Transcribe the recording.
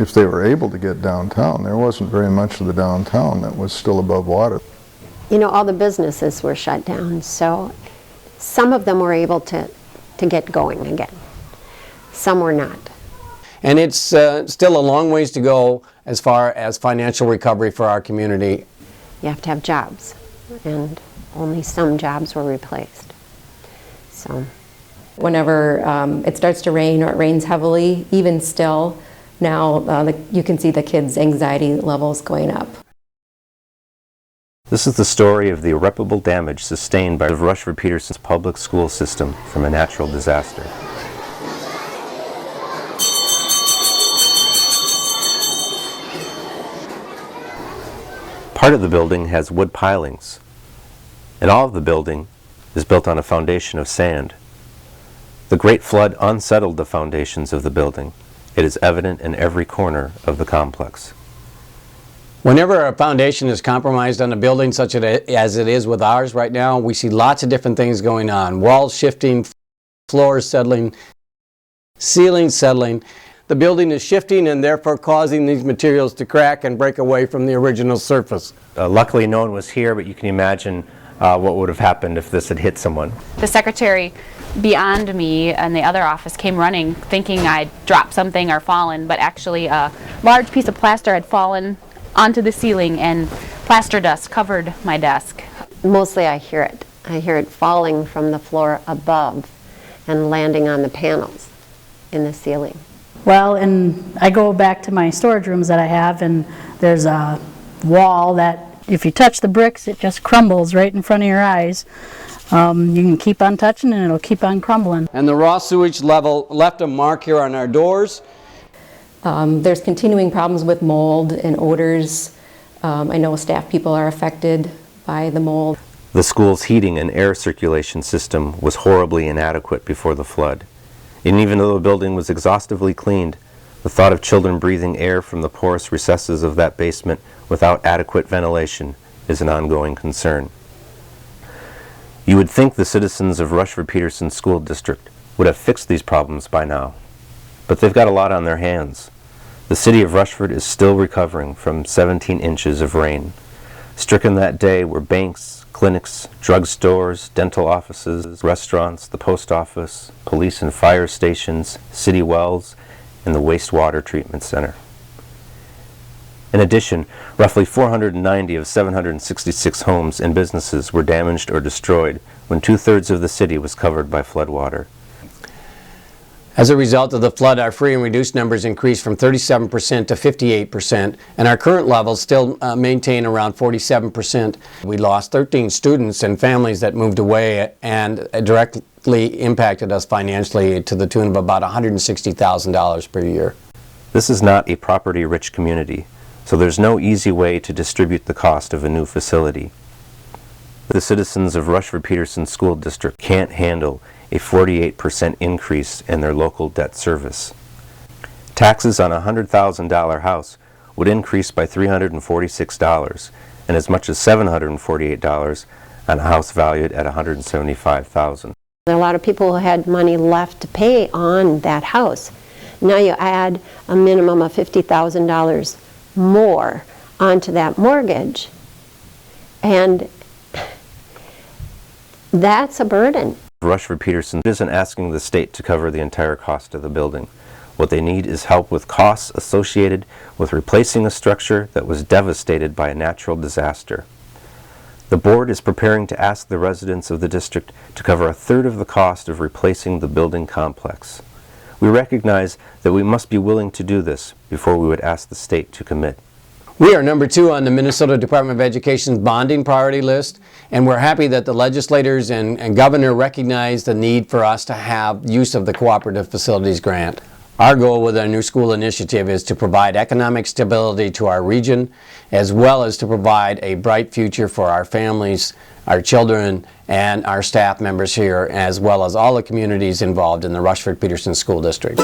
if they were able to get downtown, there wasn't very much of the downtown that was still above water. You know, all the businesses were shut down, so some of them were able to get going again. Some were not. And it's still a long ways to go as far as financial recovery for our community. You have to have jobs, and only some jobs were replaced. So, whenever it starts to rain or it rains heavily, even still, now you can see the kids' anxiety levels going up. This is the story of the irreparable damage sustained by the Rushford Peterson's public school system from a natural disaster. Part of the building has wood pilings, and all of the building is built on a foundation of sand. The Great Flood unsettled the foundations of the building. It is evident in every corner of the complex. Whenever a foundation is compromised on a building such as it is with ours right now, we see lots of different things going on. Walls shifting, floors settling, ceilings settling. The building is shifting and therefore causing these materials to crack and break away from the original surface. Luckily no one was here, but you can imagine what would have happened if this had hit someone. The secretary beyond me in the other office came running thinking I'd dropped something or fallen, but actually a large piece of plaster had fallen onto the ceiling and plaster dust covered my desk. mostly I hear it. I hear it falling from the floor above and landing on the panels in the ceiling. Well, and I go back to my storage rooms that I have, and there's a wall that if you touch the bricks, it just crumbles right in front of your eyes. You can keep on touching and it'll keep on crumbling. And the raw sewage level left a mark here on our doors. There's continuing problems with mold and odors. I know staff people are affected by the mold. The school's heating and air circulation system was horribly inadequate before the flood. And even though the building was exhaustively cleaned, the thought of children breathing air from the porous recesses of that basement without adequate ventilation is an ongoing concern. You would think the citizens of Rushford Peterson School District would have fixed these problems by now, but they've got a lot on their hands. The city of Rushford is still recovering from 17 inches of rain. Stricken that day were banks, clinics, drugstores, dental offices, restaurants, the post office, police and fire stations, city wells, and the wastewater treatment center. In addition, roughly 490 of 766 homes and businesses were damaged or destroyed when 2/3 of the city was covered by floodwater. As a result of the flood, our free and reduced numbers increased from 37% to 58%, and our current levels still maintain around 47%. We lost 13 students and families that moved away, and directly impacted us financially to the tune of about $160,000 per year. This is not a property-rich community, so there's no easy way to distribute the cost of a new facility. The citizens of Rushford Peterson School District can't handle a 48% increase in their local debt service. Taxes on a $100,000 house would increase by $346, and as much as $748 on a house valued at $175,000. There are a lot of people who had money left to pay on that house. Now you add a minimum of $50,000 more onto that mortgage, and that's a burden. Rushford Peterson isn't asking the state to cover the entire cost of the building. What they need is help with costs associated with replacing a structure that was devastated by a natural disaster. The board is preparing to ask the residents of the district to cover 1/3 of the cost of replacing the building complex. We recognize that we must be willing to do this before we would ask the state to commit. We are number 2 on the Minnesota Department of Education's bonding priority list, and we're happy that the legislators and governor recognize the need for us to have use of the Cooperative Facilities Grant. Our goal with our new school initiative is to provide economic stability to our region, as well as to provide a bright future for our families, our children, and our staff members here, as well as all the communities involved in the Rushford Peterson School District.